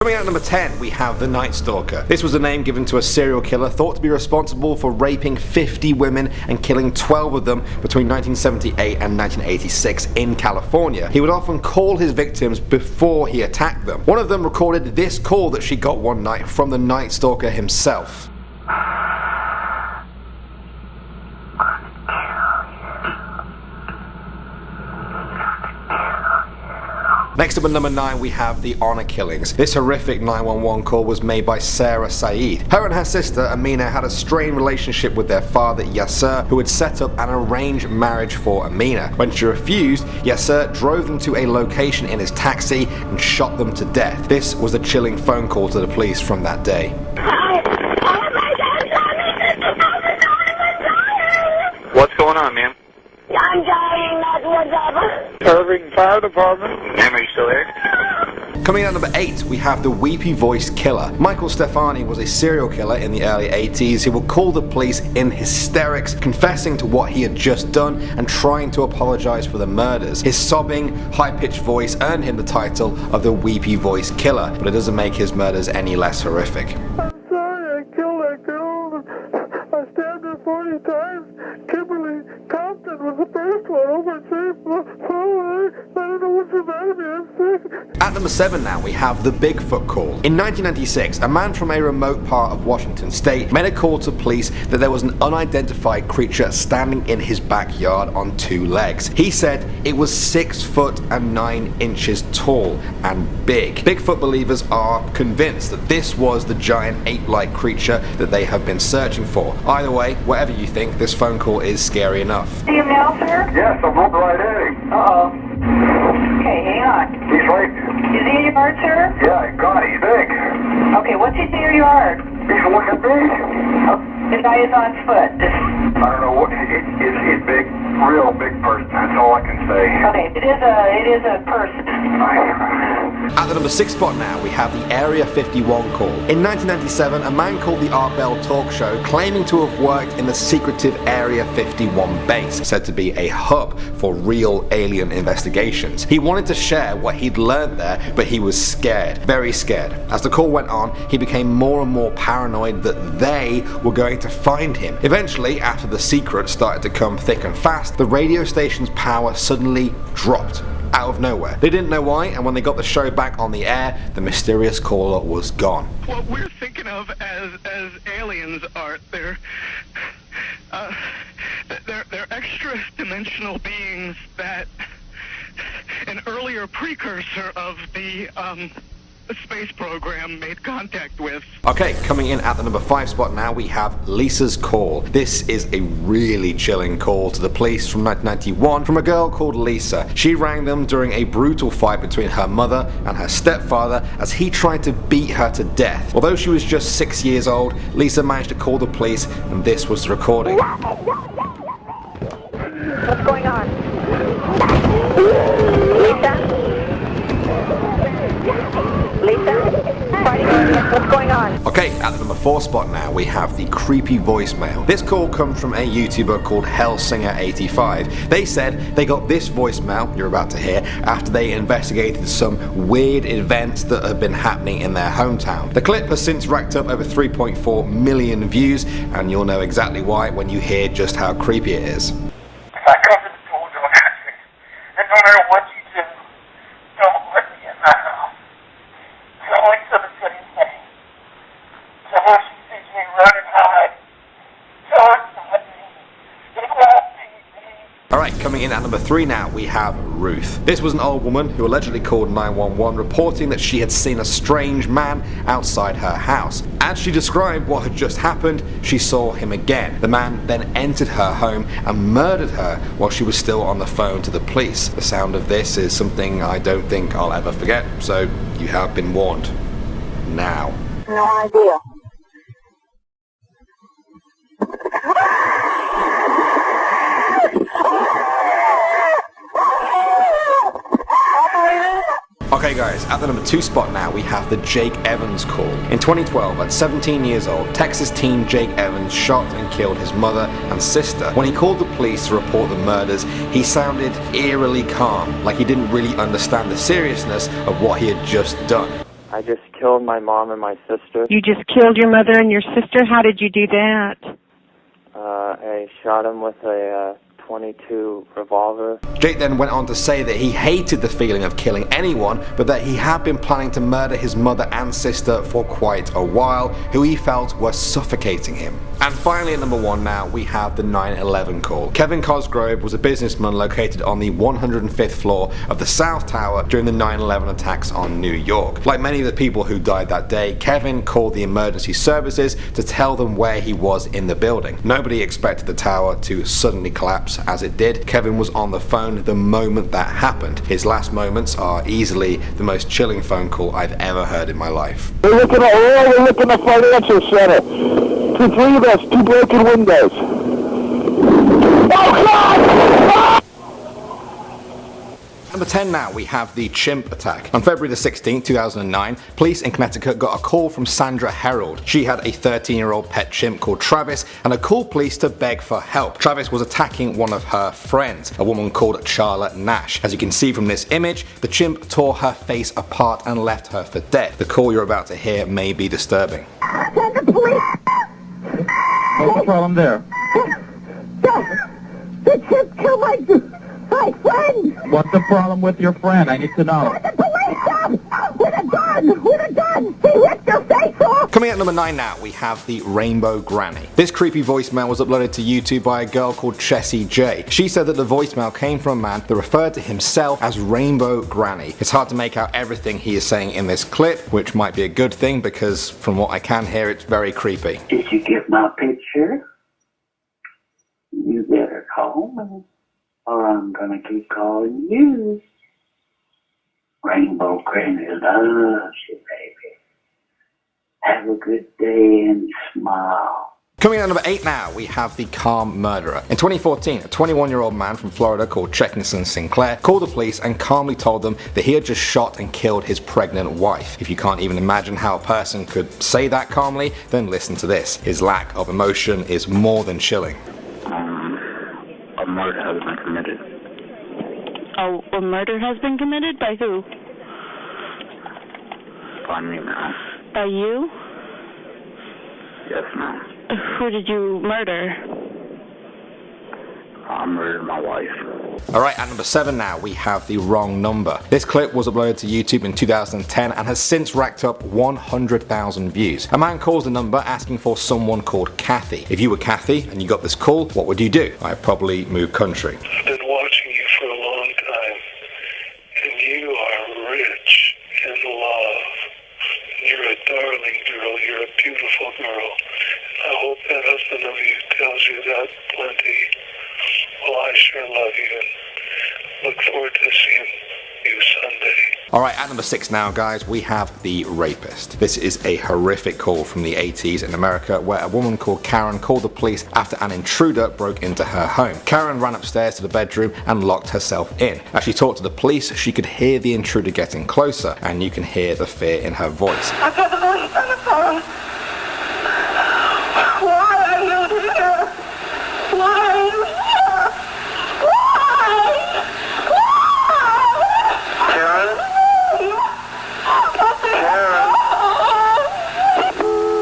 Coming out at number 10, we have the Night Stalker. This was a name given to a serial killer thought to be responsible for raping 50 women and killing 12 of them between 1978 and 1986 in California. He would often call his victims before he attacked them. One of them recorded this call that she got one night from the Night Stalker himself. Next up at number 9, we have the honor killings. This horrific 911 call was made by Sarah Saeed. Her and her sister Amina had a strained relationship with their father Yasser, who had set up an arranged marriage for Amina. When she refused, Yasser drove them to a location in his taxi and shot them to death. This was a chilling phone call to the police from that day. What's going on, ma'am? I'm dying, that's what's up. Irving Fire Department. Ma'am, are you still there? Coming out at number 8, we have the weepy voice killer. Michael Stefani was a serial killer in the early 80s who would call the police in hysterics, confessing to what he had just done and trying to apologize for the murders. His sobbing, high-pitched voice earned him the title of the weepy voice killer, but it doesn't make his murders any less horrific. I'm sorry I killed that girl. I stabbed her 40 times. Kimberly Compton was the first one. Oh my God. I don't know what's the matter with me. I'm sick. At number 7 now, we have the Bigfoot call. In 1996, a man from a remote part of Washington state made a call to police that there was an unidentified creature standing in his backyard on 2 legs. He said it was 6 foot and 9 inches tall and big. Bigfoot believers are convinced that this was the giant ape-like creature that they have been searching for. Either way, whatever you think, this phone call is scary enough. Do you mail, sir? Yes, I'm on the right heading. Okay, hang on. He's right. Is he in your yard, sir? Yeah, God, he's big. Okay, what's he in your yard? He's looking big. The guy is on foot. I don't know what. He's big, real big person. That's all I can say. Okay, it is a person. At the number 6 spot now, we have the Area 51 call. In 1997, a man called the Art Bell Talk Show, claiming to have worked in the secretive Area 51 base, said to be a hub for real alien investigations. He wanted to share what he'd learned there, but he was scared, very scared. As the call went on, he became more and more paranoid that they were going to find him. Eventually, after the secret started to come thick and fast, the radio station's power suddenly dropped. Out of nowhere. They didn't know why, and when they got the show back on the air, the mysterious caller was gone. What we're thinking of as aliens are they're extra-dimensional beings that an earlier precursor of the space program made contact with. Okay, coming in at the number 5 spot now, we have Lisa's call. This is a really chilling call to the police from 1991 from a girl called Lisa. She rang them during a brutal fight between her mother and her stepfather as he tried to beat her to death. Although she was just 6 years old, Lisa managed to call the police, and this was the recording. What's going on? Lisa? What's going on? Okay, at the number 4 spot now, we have the creepy voicemail. This call comes from a YouTuber called Hellsinger85. They said they got this voicemail you're about to hear after they investigated some weird events that have been happening in their hometown. The clip has since racked up over 3.4 million views, and you'll know exactly why when you hear just how creepy it is. I come to the school door country, and no matter what you do, don't let me in my house. So Lisa's getting me. So when she sees me running high, tell her to let me. It won't be me. Alright, coming in at number 3 now, we have Ruth. This was an old woman who allegedly called 911 reporting that she had seen a strange man outside her house. As she described what had just happened, she saw him again. The man then entered her home and murdered her while she was still on the phone to the police. The sound of this is something I don't think I'll ever forget, so you have been warned. Now. No idea. Okay guys, at the number 2 spot now, we have the Jake Evans call. In 2012, at 17 years old, Texas teen Jake Evans shot and killed his mother and sister. When he called the police to report the murders, he sounded eerily calm, like he didn't really understand the seriousness of what he had just done. I just killed my mom and my sister. You just killed your mother and your sister? How did you do that? I shot him with a .22 revolver. Jake then went on to say that he hated the feeling of killing anyone, but that he had been planning to murder his mother and sister for quite a while, who he felt were suffocating him. And finally at number 1 now, we have the 9/11 call. Kevin Cosgrove was a businessman located on the 105th floor of the South Tower during the 9/11 attacks on New York. Like many of the people who died that day, Kevin called the emergency services to tell them where he was in the building. Nobody expected the tower to suddenly collapse as it did. Kevin was on the phone the moment that happened. His last moments are easily the most chilling phone call I've ever heard in my life. We're looking at financial center. 2 of us, 2 broken windows. Oh God! Number 10 now, we have the chimp attack. On February the 16th, 2009, police in Connecticut got a call from Sandra Herold. She had a 13-year-old pet chimp called Travis and had called police to beg for help. Travis was attacking one of her friends, a woman called Charlotte Nash. As you can see from this image, the chimp tore her face apart and left her for dead. The call you're about to hear may be disturbing. Send the police! What's the problem there? The chip killed my friend! What's the problem with your friend? I need to know. The police come! With a gun! With a gun! He ripped her face off! Coming at number 9 now, we have the Rainbow Granny. This creepy voicemail was uploaded to YouTube by a girl called Chessie J. She said that the voicemail came from a man that referred to himself as Rainbow Granny. It's hard to make out everything he is saying in this clip, which might be a good thing because from what I can hear, it's very creepy. Did you get my picture? You better call me, or I'm gonna keep calling you. Rainbow Granny loves you, baby. Have a good day and smile. Coming in at number 8 now, we have the calm murderer. In 2014, a 21-year-old man from Florida called Checkinson Sinclair called the police and calmly told them that he had just shot and killed his pregnant wife. If you can't even imagine how a person could say that calmly, then listen to this. His lack of emotion is more than chilling. A murder has been committed. Oh, a murder has been committed? By who? By me, ma'am. By you? Yes, ma'am. Who did you murder? I murdered my wife. Alright, at number 7 now, we have the wrong number. This clip was uploaded to YouTube in 2010 and has since racked up 100,000 views. A man calls the number asking for someone called Kathy. If you were Kathy and you got this call, what would you do? I'd probably move country. I've been watching you for a long time, and you are rich in love. You're a darling girl. You're a beautiful girl. I hope that husband of you tells you that plenty. Well, I sure love you and look forward to seeing you Sunday. Alright, at number 6 now, guys, we have the rapist. This is a horrific call from the 80s in America where a woman called Karen called the police after an intruder broke into her home. Karen ran upstairs to the bedroom and locked herself in. As she talked to the police, she could hear the intruder getting closer, and you can hear the fear in her voice. I've got the police on the phone. Why are you here? Why are you here?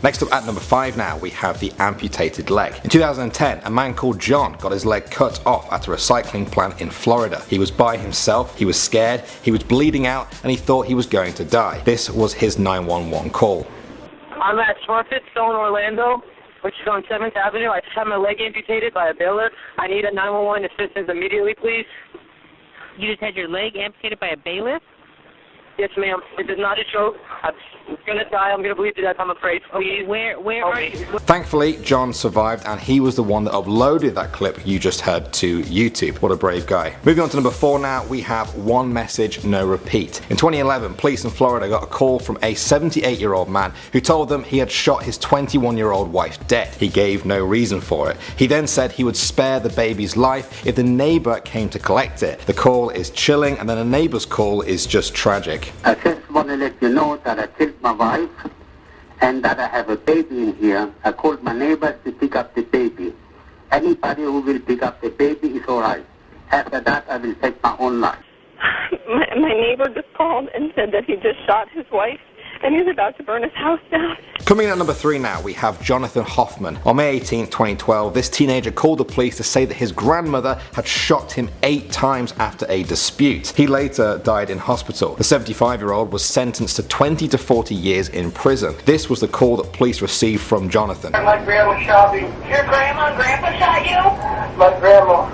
Next up at number 5 now, we have the amputated leg. In 2010, a man called John got his leg cut off at a recycling plant in Florida. He was by himself, he was scared, he was bleeding out, and he thought he was going to die. This was his 911 call. I'm at Smurfit Stone, Orlando, which is on 7th Avenue. I just had my leg amputated by a bailiff. I need a 911 assistance immediately, please. You just had your leg amputated by a bailiff? Yes, ma'am. It is not a joke. I'm gonna die. I'm gonna bleed to death, I'm afraid. Please. Where are you? Thankfully, John survived, and he was the one that uploaded that clip you just heard to YouTube. What a brave guy. Moving on to number 4 now, we have one message, no repeat. In 2011, police in Florida got a call from a 78-year-old man who told them he had shot his 21-year-old wife dead. He gave no reason for it. He then said he would spare the baby's life if the neighbor came to collect it. The call is chilling, and then a neighbor's call is just tragic. I just want to let you know that I killed my wife and that I have a baby in here. I called my neighbors to pick up the baby. Anybody who will pick up the baby is all right. After that, I will take my own life. My neighbor just called and said that he just shot his wife and he's about to burn his house down. Coming in at number 3 now, we have Jonathan Hoffman. On May 18, 2012, this teenager called the police to say that his grandmother had shot him 8 times after a dispute. He later died in hospital. The 75-year-old was sentenced to 20 to 40 years in prison. This was the call that police received from Jonathan. My grandma shot me. Your grandma and grandpa shot you? My grandma.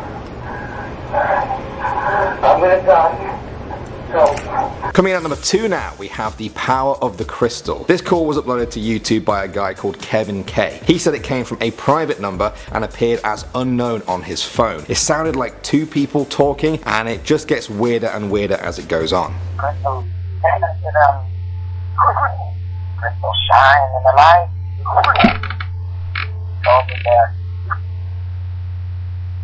I'm gonna die. Coming in at number 2 now, we have The Power of the Crystal. This call was uploaded to YouTube by a guy called Kevin K. He said it came from a private number and appeared as unknown on his phone. It sounded like 2 people talking, and it just gets weirder and weirder as it goes on. Crystal, crystal shine in the light. Told me there.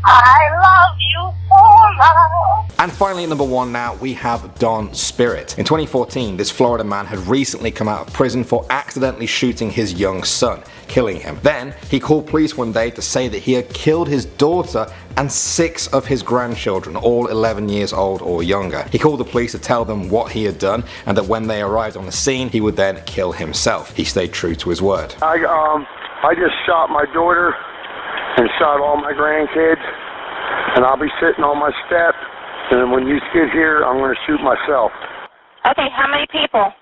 I love you so much. And finally at number 1 now, we have Don Spirit. In 2014, this Florida man had recently come out of prison for accidentally shooting his young son, killing him. Then, he called police one day to say that he had killed his daughter and 6 of his grandchildren, all 11 years old or younger. He called the police to tell them what he had done, and that when they arrived on the scene, he would then kill himself. He stayed true to his word. I just shot my daughter and shot all my grandkids, and I'll be sitting on my step, and when you get here, I'm going to shoot myself. Okay, how many people?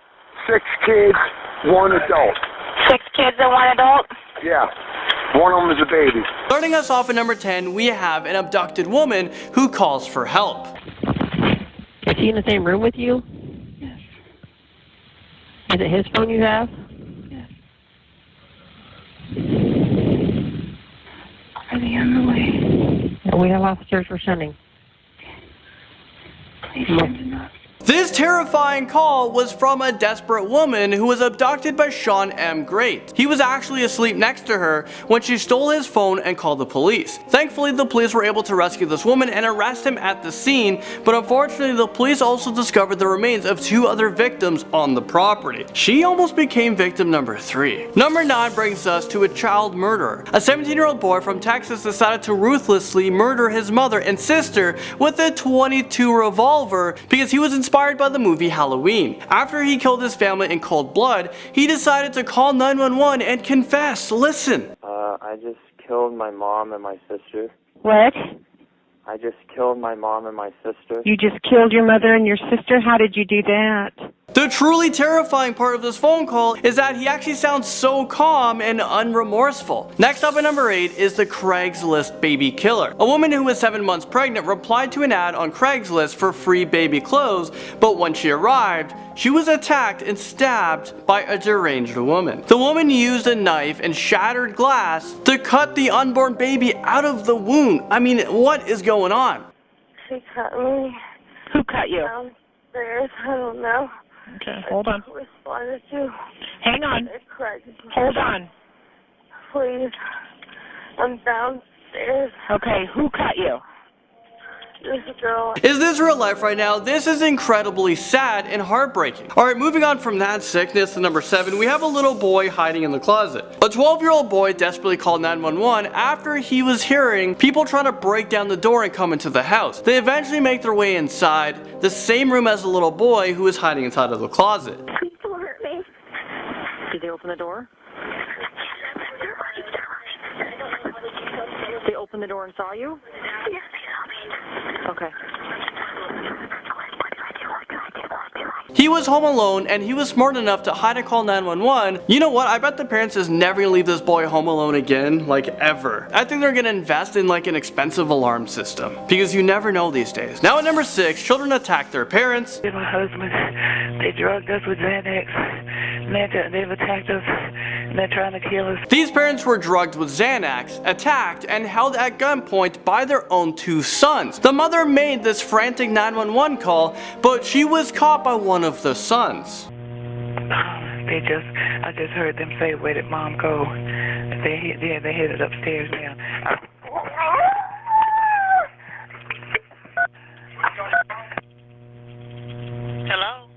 6 kids, 1 adult. 6 kids and 1 adult? Yeah, one of them is a baby. Starting us off at number 10, we have an abducted woman who calls for help. Is he in the same room with you? Yes. Is it his phone you have? Yes. Are they on the way? No, we have officers we're sending. Please send them up. This terrifying call was from a desperate woman who was abducted by Sean M. Great. He was actually asleep next to her when she stole his phone and called the police. Thankfully, the police were able to rescue this woman and arrest him at the scene, but unfortunately the police also discovered the remains of 2 other victims on the property. She almost became victim number 3. Number 9 brings us to a child murderer. A 17-year-old boy from Texas decided to ruthlessly murder his mother and sister with a .22 revolver because he was inspired by the movie Halloween. After he killed his family in cold blood, he decided to call 911 and confess. Listen. I just killed my mom and my sister. What? I just killed my mom and my sister. You just killed your mother and your sister? How did you do that? The truly terrifying part of this phone call is that he actually sounds so calm and unremorseful. Next up at number 8 is the Craigslist baby killer. A woman who was 7 months pregnant replied to an ad on Craigslist for free baby clothes, but when she arrived, she was attacked and stabbed by a deranged woman. The woman used a knife and shattered glass to cut the unborn baby out of the wound. I mean, what is going on? She cut me. Who cut you? Downstairs, I don't know. Okay, hold on. Responded to. Hang on. Hold on. Please. I'm downstairs. Okay, who cut you? This girl. Is this real life right now? This is incredibly sad and heartbreaking. Alright, moving on from that sickness to number 7, we have a little boy hiding in the closet. A 12-year-old boy desperately called 911 after he was hearing people trying to break down the door and come into the house. They eventually make their way inside the same room as the little boy who is hiding inside of the closet. People hurt me. Did they open the door? They opened the door and saw you? Yes, okay. He was home alone and he was smart enough to hide and call 911. You know what? I bet the parents is never gonna leave this boy home alone again, like ever. I think they're gonna invest in like an expensive alarm system because you never know these days. Now at number 6, children attack their parents. My husband, they drugged us with Xanax. They've attacked us. And they're trying to kill us. These parents were drugged with Xanax, attacked, and held at gunpoint by their own 2 sons. The mother made this frantic 911 call, but she was caught by one of the sons. I just heard them say, "Where did Mom go?" They headed upstairs now. Hello?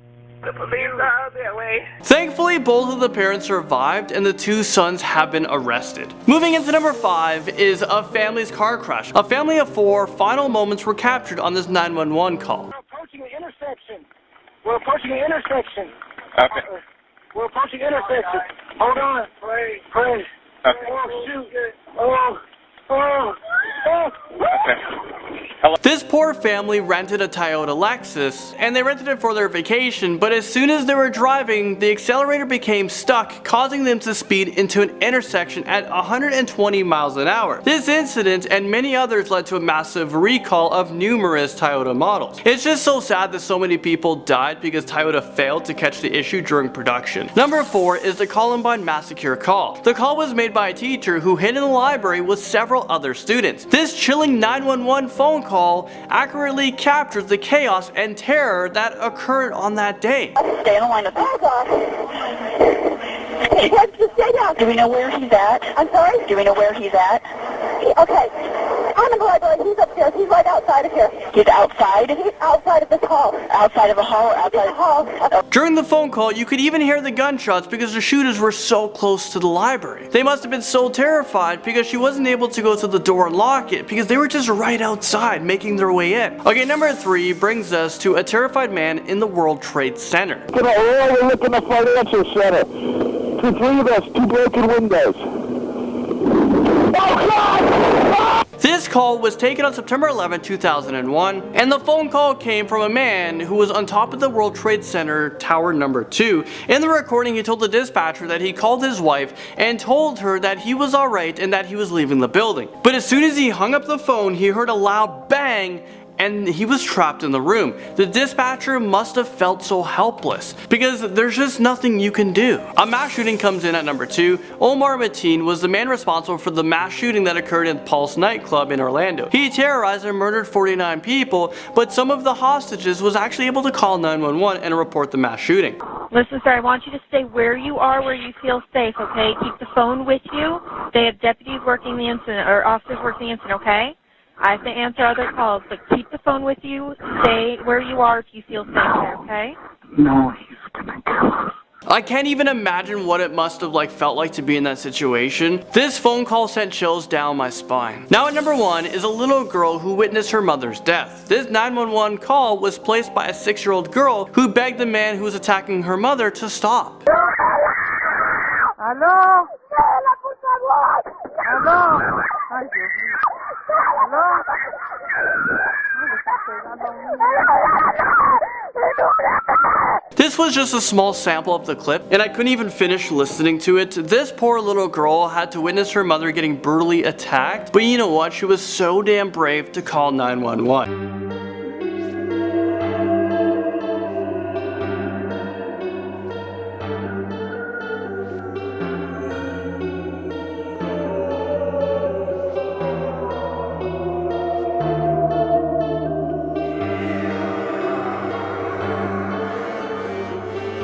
The police are on their way. Thankfully, both of the parents survived and the 2 sons have been arrested. Moving into number 5 is a family's car crash. A family of 4 final moments were captured on this 911 call. We're approaching the intersection. We're approaching the intersection. Okay. We're approaching intersection. Hold on. Pray. Oh, shoot. Oh. This poor family rented a Toyota Lexus, and they rented it for their vacation, but as soon as they were driving, the accelerator became stuck, causing them to speed into an intersection at 120 miles an hour. This incident and many others led to a massive recall of numerous Toyota models. It's just so sad that so many people died because Toyota failed to catch the issue during production. Number 4 is the Columbine Massacre call. The call was made by a teacher who hid in the library with several other students. This chilling 911 phone call accurately captures the chaos and terror that occurred on that day. Stay on the line. Oh, God. Just stay down. Do we know where he's at? I'm sorry? Do we know where he's at? Okay. I'm in the library. He's upstairs. He's right outside of here. He's outside? He's outside of this hall. Outside of a hall? Outside of a hall. During the phone call, you could even hear the gunshots because the shooters were so close to the library. They must have been so terrified because she wasn't able to go to the door and lock it because they were just right outside making their way in. Okay, number 3 brings us to a terrified man in the World Trade Center. We're looking at the financial center. 3 of us, 2 broken windows. Oh, God! This call was taken on September 11, 2001, and the phone call came from a man who was on top of the World Trade Center Tower number 2. In the recording, he told the dispatcher that he called his wife and told her that he was alright and that he was leaving the building. But as soon as he hung up the phone, he heard a loud bang and he was trapped in the room. The dispatcher must have felt so helpless because there's just nothing you can do. A mass shooting comes in at number 2. Omar Mateen was the man responsible for the mass shooting that occurred in Pulse nightclub in Orlando. He terrorized and murdered 49 people, but some of the hostages was actually able to call 911 and report the mass shooting. Listen, sir, I want you to stay where you are, where you feel safe, okay? Keep the phone with you. They have deputies working the incident, or officers working the incident, okay? I have to answer other calls, but keep the phone with you. Stay where you are if you feel safe there, okay? No, he's gonna kill us. I can't even imagine what it must have felt like to be in that situation. This phone call sent chills down my spine. Now at number 1 is a little girl who witnessed her mother's death. This 911 call was placed by a 6-year-old girl who begged the man who was attacking her mother to stop. Hello? Hello? Thank you. Hello? This was just a small sample of the clip, and I couldn't even finish listening to it. This poor little girl had to witness her mother getting brutally attacked, but you know what? She was so damn brave to call 911.